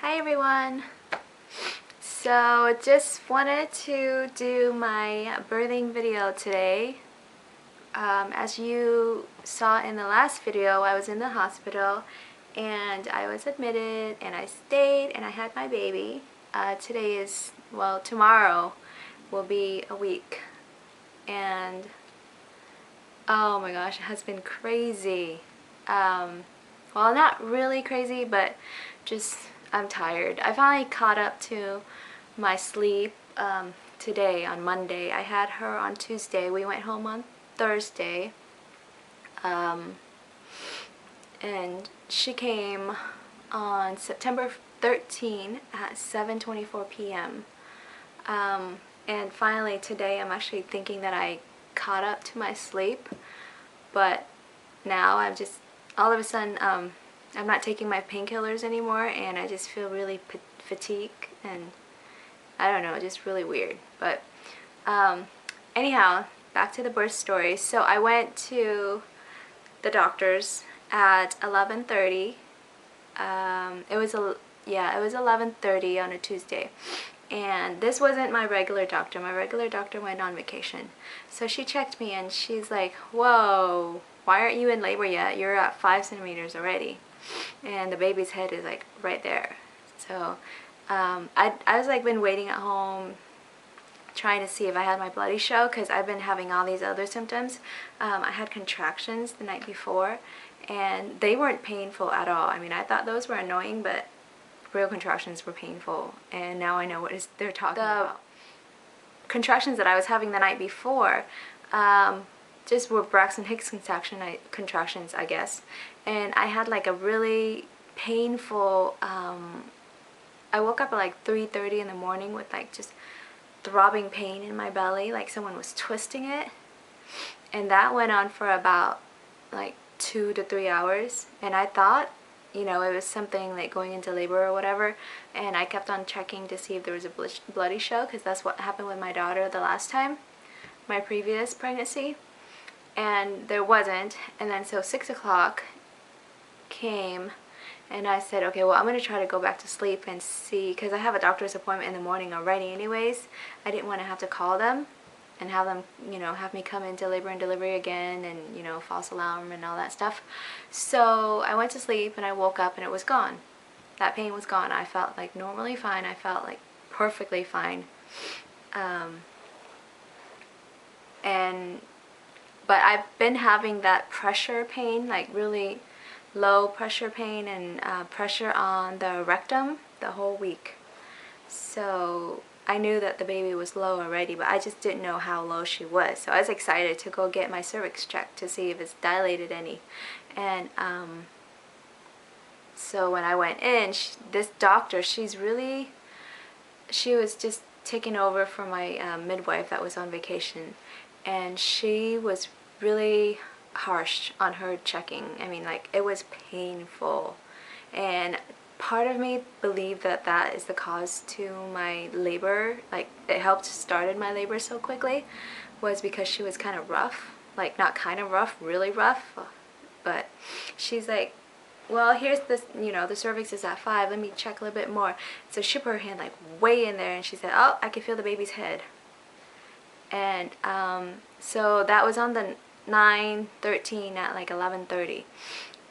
Hi everyone! So just wanted to do my birthing video today. As you saw in the last video, I was in the hospital and I was admitted and I stayed and I had my baby. Today is, well, tomorrow will be a week, and oh my gosh, it has been crazy. Well, not really crazy, but just I'm tired. I finally caught up to my sleep today on Monday. I had her on Tuesday. We went home on Thursday. And she came on September 13 at 7:24 p.m. And finally today I'm actually thinking that I caught up to my sleep, but now I'm just all of a sudden I'm not taking my painkillers anymore and I just feel really fatigued and I don't know, just really weird. But anyhow, back to the birth story. So I went to the doctor's at 11:30. It was 11:30 on a Tuesday. And this wasn't my regular doctor. My regular doctor went on vacation. So she checked me and she's like, "Whoa, why aren't you in labor yet? You're at 5 centimeters already. And the baby's head is like right there." So I was like been waiting at home trying to see if I had my bloody show, because I've been having all these other symptoms. I had contractions the night before and they weren't painful at all. I mean, I thought those were annoying, but real contractions were painful, and now I know what they're talking about. Contractions that I was having the night before just were Braxton Hicks contractions, I guess. And I had like a really painful, I woke up at like 3:30 in the morning with like just throbbing pain in my belly, like someone was twisting it. And that went on for about like 2 to 3 hours. And I thought, you know, it was something like going into labor or whatever, and I kept on checking to see if there was a bloody show, because that's what happened with my daughter the last time, my previous pregnancy, and there wasn't. And then so 6 o'clock came and I said, okay, well, I'm going to try to go back to sleep and see, because I have a doctor's appointment in the morning already anyways. I didn't want to have to call them and have them, you know, have me come into labor and delivery again and, you know, false alarm and all that stuff. So I went to sleep and I woke up and it was gone. That pain was gone. I felt like normally fine. I felt like perfectly fine. But I've been having that pressure pain, like really low pressure pain and pressure on the rectum the whole week. So I knew that the baby was low already, but I just didn't know how low she was. So I was excited to go get my cervix checked to see if it's dilated any. And so when I went in, this doctor, she was just taking over for my midwife that was on vacation. And she was really harsh on her checking. I mean, like, it was painful. And part of me believed that that is the cause to my labor, like it helped started my labor so quickly, was because she was kind of rough. Like, not kind of rough, really rough. But she's like, well, here's this, you know, the cervix is at 5, let me check a little bit more. So she put her hand like way in there and she said, oh, I can feel the baby's head. And so that was on the 9/13 at like 11:30.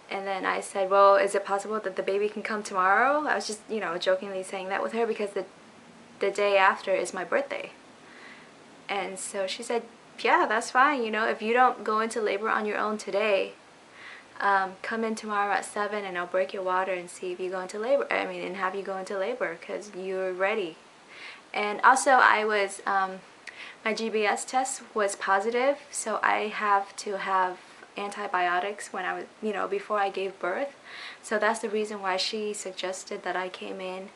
And then I said, well, is it possible that the baby can come tomorrow? I was just, you know, jokingly saying that with her because the day after is my birthday. And so she said, yeah, that's fine. You know, if you don't go into labor on your own today, come in tomorrow at 7 and I'll break your water and see if you go into labor. I mean, and have you go into labor because you're ready. And also I was, my GBS test was positive, so I have to have antibiotics when I was, you know, before I gave birth. So that's the reason why she suggested that I came in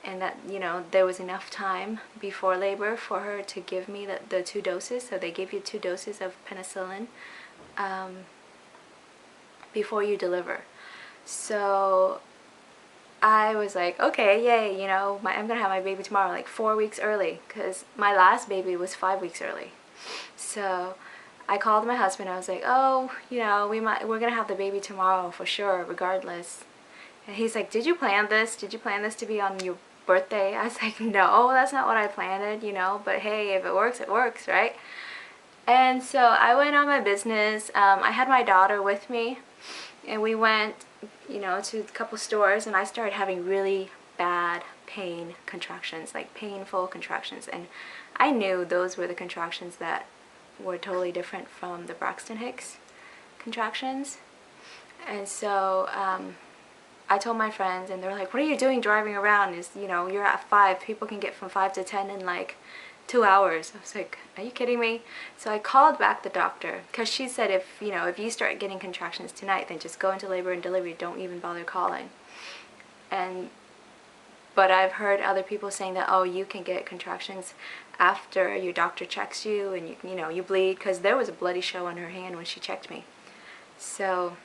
and that, you know, there was enough time before labor for her to give me the 2 doses. So they give you 2 doses of penicillin before you deliver. So I was like, okay, yay, you know, I'm gonna have my baby tomorrow, like 4 weeks early, because my last baby was 5 weeks early. So I called my husband. I was like, oh, you know, we're gonna have the baby tomorrow for sure, regardless. And he's like, did you plan this? Did you plan this to be on your birthday? I was like, no, that's not what I planned, you know, but hey, if it works, right? And so I went on my business. I had my daughter with me, and we went, you know, to a couple stores, and I started having really bad pain contractions, like painful contractions. And I knew those were the contractions that were totally different from the Braxton Hicks contractions. And so I told my friends, and they're like, what are you doing driving around? Is, you know, you're at 5. People can get from 5 to 10 in like 2 hours. I was like, are you kidding me? So I called back the doctor, because she said, if, you know, if you start getting contractions tonight, then just go into labor and delivery. Don't even bother calling. But I've heard other people saying that, oh, you can get contractions after your doctor checks you, and you know, you bleed, because there was a bloody show on her hand when she checked me. So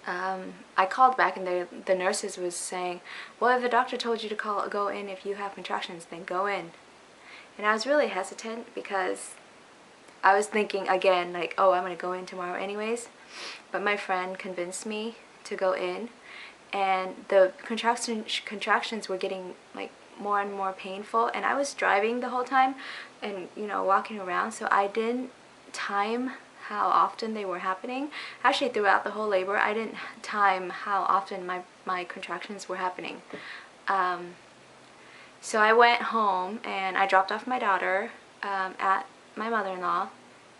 I called back, and the nurses was saying, well, if the doctor told you to go in if you have contractions, then go in. And I was really hesitant, because I was thinking again, like, oh, I'm going to go in tomorrow anyways. But my friend convinced me to go in, and the contractions were getting like more and more painful, and I was driving the whole time and, you know, walking around, so I didn't time how often they were happening. Actually, throughout the whole labor, I didn't time how often my contractions were happening. So I went home, and I dropped off my daughter at my mother-in-law,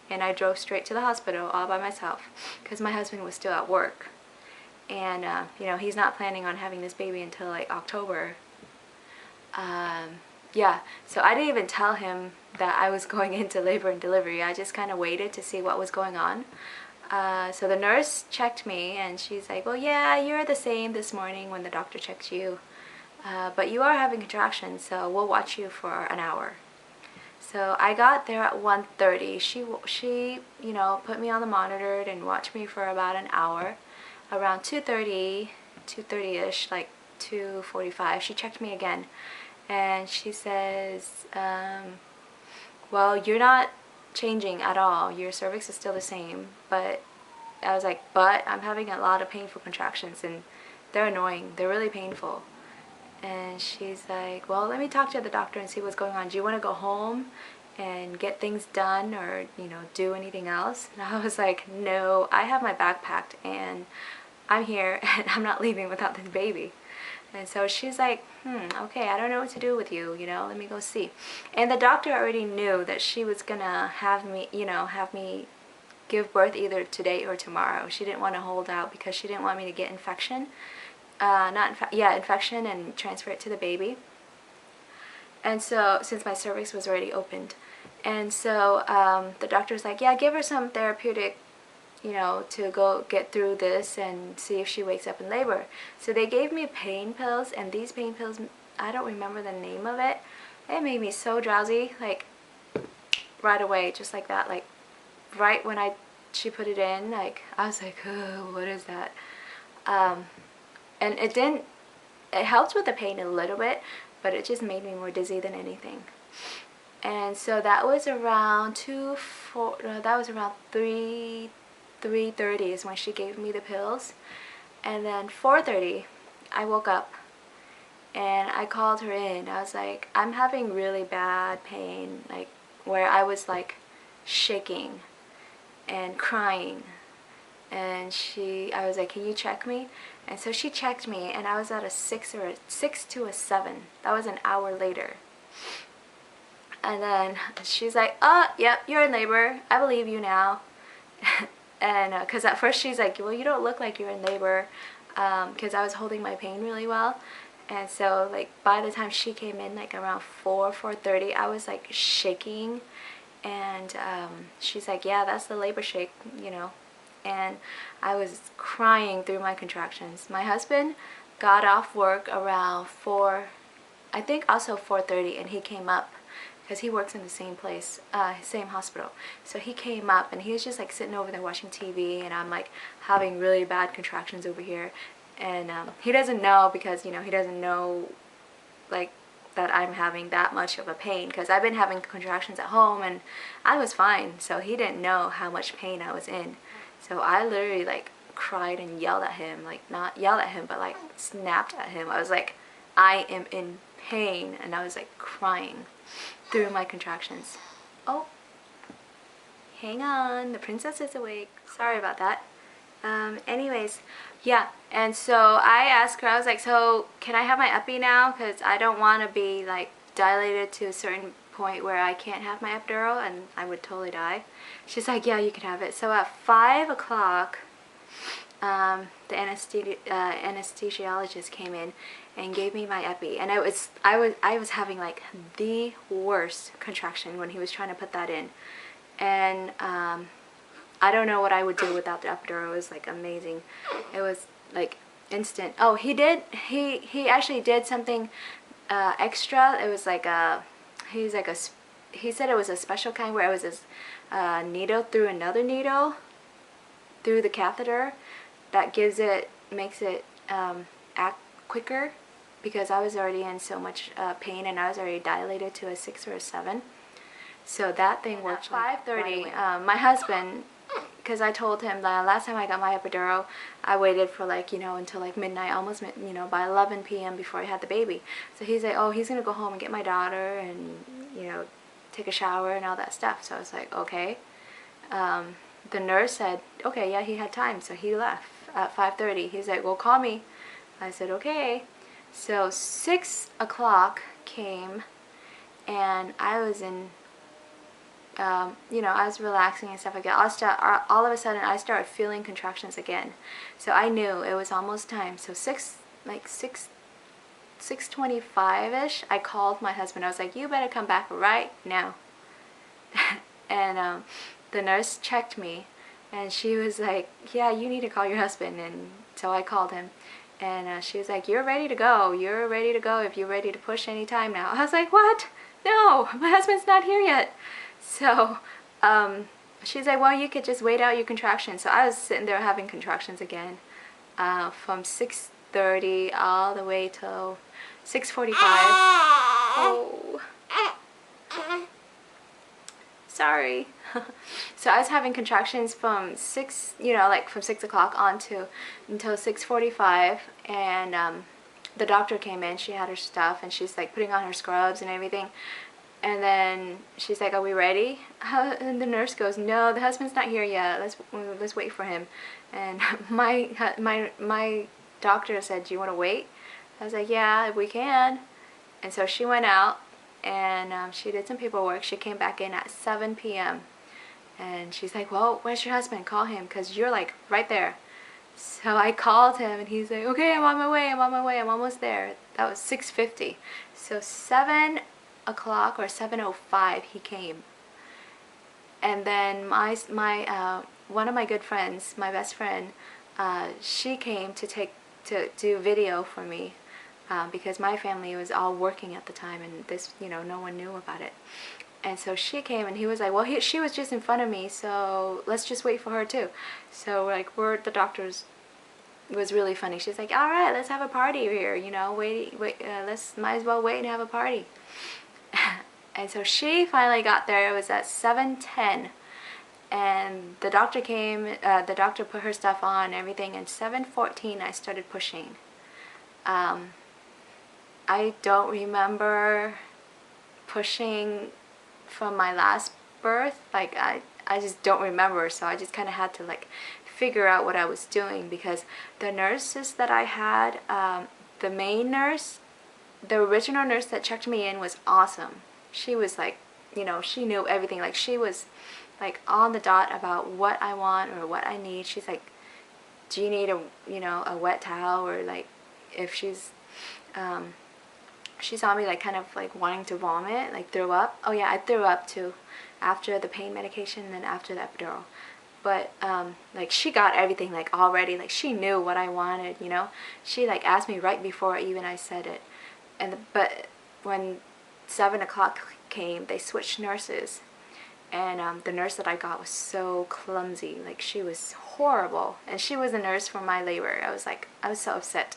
and I drove straight to the hospital all by myself, because my husband was still at work. And, you know, he's not planning on having this baby until like October. Yeah, so I didn't even tell him that I was going into labor and delivery. I just kind of waited to see what was going on. So the nurse checked me, and she's like, well, yeah, you're the same this morning when the doctor checked you. But you are having contractions, so we'll watch you for an hour. So I got there at 1:30. She, you know, put me on the monitor and watched me for about an hour. Around 2:30-ish, like 2:45, she checked me again. And she says, well, you're not changing at all. Your cervix is still the same. But I was like, but I'm having a lot of painful contractions, and they're annoying. They're really painful. And she's like, well, let me talk to the doctor and see what's going on. Do you want to go home and get things done, or, you know, do anything else? And I was like, no, I have my bag packed, and I'm here, and I'm not leaving without this baby. And so she's like, okay, I don't know what to do with you, you know, let me go see. And the doctor already knew that she was gonna have me, you know, have me give birth either today or tomorrow. She didn't want to hold out, because she didn't want me to get infection. Infection, and transfer it to the baby. And so, since my cervix was already opened. And so the doctor's like, yeah, give her some therapeutic, you know, to go get through this and see if she wakes up in labor. So they gave me pain pills, and these pain pills, I don't remember the name of it. It made me so drowsy, like right away, just like that, like right when she put it in, like I was like, oh, what is that? And it helped with the pain a little bit, but it just made me more dizzy than anything. And so that was around 3:30 is when she gave me the pills. And then 4:30, I woke up, and I called her in. I was like, I'm having really bad pain, like where I was like shaking and crying. And I was like, can you check me? And so she checked me, and I was at a 6 to a 7. That was an hour later. And then she's like, oh, yep, you're in labor. I believe you now. And because at first she's like, well, you don't look like you're in labor, because I was holding my pain really well. And so like by the time she came in, like around 4:30, I was like shaking. And she's like, yeah, that's the labor shake, you know. And I was crying through my contractions. My husband got off work around 4, I think also 4:30, and he came up, because he works in the same place, same hospital. So he came up, and he was just like sitting over there watching TV, and I'm like having really bad contractions over here. And he doesn't know, because, you know, he doesn't know like that I'm having that much of a pain, because I've been having contractions at home, and I was fine. So he didn't know how much pain I was in. So I literally like cried and yelled at him, like not yelled at him, but like snapped at him. I was like, I am in pain, and I was like crying through my contractions. Oh, hang on, the princess is awake. Sorry about that. Anyways, yeah, and so I asked her, I was like, so can I have my epi now? Because I don't want to be like dilated to a certain point where I can't have my epidural and I would totally die. She's like, yeah, you can have it. So at 5 o'clock, the anesthesiologist came in and gave me my epi, and I was having like the worst contraction when he was trying to put that in, and I don't know what I would do without the epidural. It was like amazing. It was like instant. Oh, he actually did something extra. It was like he said it was a special kind where it was this needle through another needle through the catheter that makes it act quicker, because I was already in so much pain and I was already dilated to a 6 or a 7. So that thing worked. At 5:30, my husband, because I told him that last time I got my epidural, I waited for like, until like midnight, almost, by 11 p.m. before I had the baby. So he's like, oh, he's going to go home and get my daughter and, take a shower and all that stuff. So I was like, okay. The nurse said, okay, yeah, he had time. So he left at 5:30. He's like, well, call me. I said, okay. So 6 o'clock came, and I was in, I was relaxing and stuff like that. All of a sudden, I started feeling contractions again. So I knew it was almost time. So 6:25ish, I called my husband. I was like, you better come back right now. And the nurse checked me, and she was like, yeah, you need to call your husband. And so I called him, and she was like, you're ready to go. You're ready to go if you're ready to push any time now. I was like, what? No, my husband's not here yet. So she's like, well, you could just wait out your contractions. So I was sitting there having contractions again from 6:30 all the way till 6:45. Oh, sorry. So I was having contractions from 6, from 6 o'clock on to until 6:45, and the doctor came in. She had her stuff, and she's like putting on her scrubs and everything. And then she's like, are we ready? And the nurse goes, no, the husband's not here yet. Let's wait for him. And my doctor said, do you want to wait? I was like, yeah, we can. And so she went out, and she did some paperwork. She came back in at 7 p.m. And she's like, well, where's your husband? Call him, because you're like right there. So I called him, and he's like, okay, I'm on my way, I'm almost there. That was 6:50. So 7 o'clock or 7:05 he came. And then one of my good friends, my best friend, she came to do video for me, because my family was all working at the time, and this, no one knew about it. And so she came, and he was like, well, she was just in front of me, so let's just wait for her too. So like, the doctors, it was really funny. She's like, all right, let's have a party here, let's might as well wait and have a party. And so she finally got there. It was at 7:10, and the doctor came. The doctor put her stuff on and everything, and 7:14 I started pushing. I don't remember pushing from my last birth. Like I just don't remember, so I just kind of had to like figure out what I was doing, because the nurses that I had, the main nurse, the original nurse that checked me in was awesome. She was like, she knew everything. Like, she was like on the dot about what I want or what I need. She's like, do you need a wet towel, or like if she's she saw me like kind of like wanting to vomit, like throw up. Oh yeah, I threw up too after the pain medication and then after the epidural. But like, she got everything like already. Like, she knew what I wanted, She like asked me right before even I said it. But when 7 o'clock came, they switched nurses, and the nurse that I got was so clumsy. Like, she was horrible, and she was a nurse for my labor. I was so upset.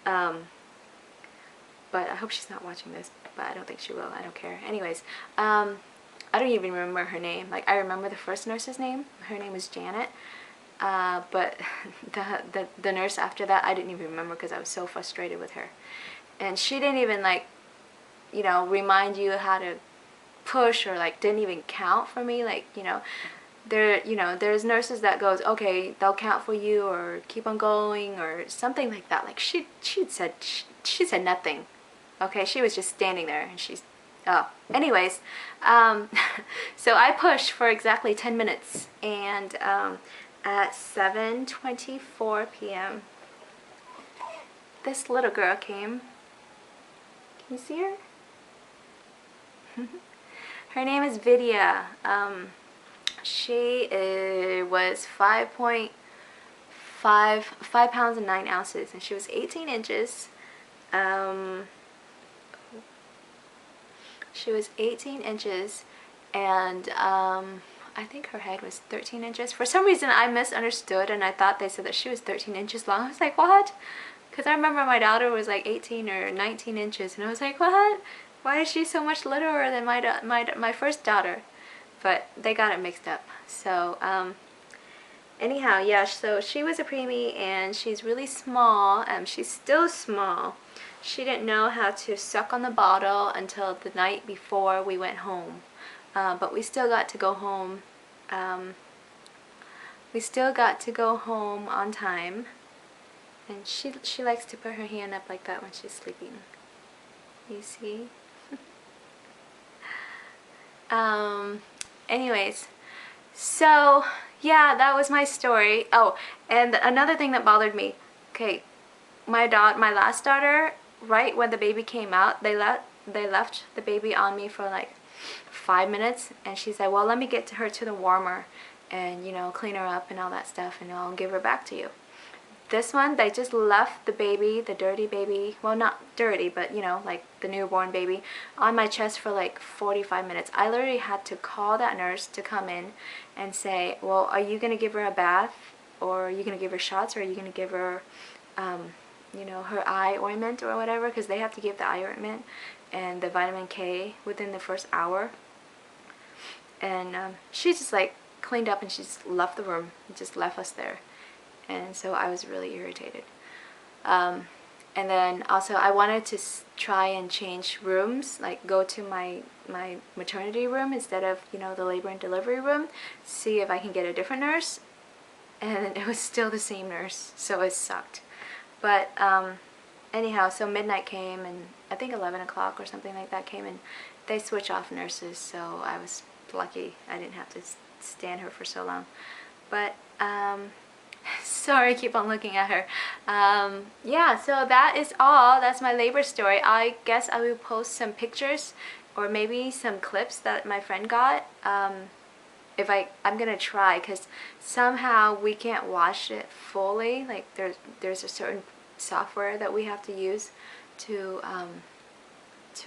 But I hope she's not watching this, but I don't think she will. I don't care. Anyways, I don't even remember her name. Like, I remember the first nurse's name. Her name was Janet, But the nurse after that, I didn't even remember because I was so frustrated with her. And she didn't even like, you know, remind you how to push, or like didn't even count for me. Like, you know, there's nurses that goes, okay, they'll count for you or keep on going or something like that. Like she said nothing. Okay, she was just standing there, and she's, oh, anyways, so I pushed for exactly 10 minutes, and at 7:24 p.m. this little girl came. Can you see her? Her name is Vidya. She was 5 pounds and 9 ounces, and she was 18 inches. She was 18 inches, and I think her head was 13 inches. For some reason, I misunderstood, and I thought they said that she was 13 inches long. I was like, what? Because I remember my daughter was like 18 or 19 inches, and I was like, what? Why is she so much littler than my first daughter? But they got it mixed up. So anyhow, yeah, so she was a preemie, and she's really small. She's still small. She didn't know how to suck on the bottle until the night before we went home. But we still got to go home. We still got to go home on time. And she likes to put her hand up like that when she's sleeping. You see? Anyways, so yeah, that was my story. Oh, and another thing that bothered me. Okay, my last daughter, right when the baby came out, they left the baby on me for like 5 minutes, and she said, well, let me get her to the warmer and, you know, clean her up and all that stuff, and I'll give her back to you. This one, they just left the baby, the dirty baby, well, not dirty, but, you know, like the newborn baby, on my chest for like 45 minutes. I literally had to call that nurse to come in and say, well, are you going to give her a bath, or are you going to give her shots, or are you going to give her, you know, her eye ointment or whatever, because they have to give the eye ointment and the vitamin K within the first hour. And she just like cleaned up, and she just left the room, just left us there. And so I was really irritated. And then also I wanted to try and change rooms, like go to my maternity room instead of, you know, the labor and delivery room, see if I can get a different nurse. And it was still the same nurse, so it sucked. But anyhow, so midnight came, and I think 11 o'clock or something like that came, and they switch off nurses, so I was lucky I didn't have to stand her for so long. But sorry, I keep on looking at her. Yeah, so that is all. That's my labor story. I guess I will post some pictures or maybe some clips that my friend got. If I'm gonna try, because somehow we can't watch it fully. Like there's a certain software that we have to use to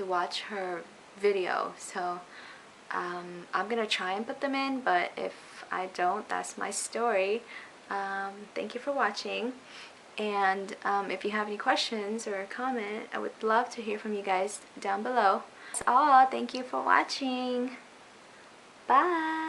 watch her video. So I'm gonna try and put them in, but if I don't, that's my story. Thank you for watching, and if you have any questions or a comment, I would love to hear from you guys down below. That's all. Thank you for watching. Bye.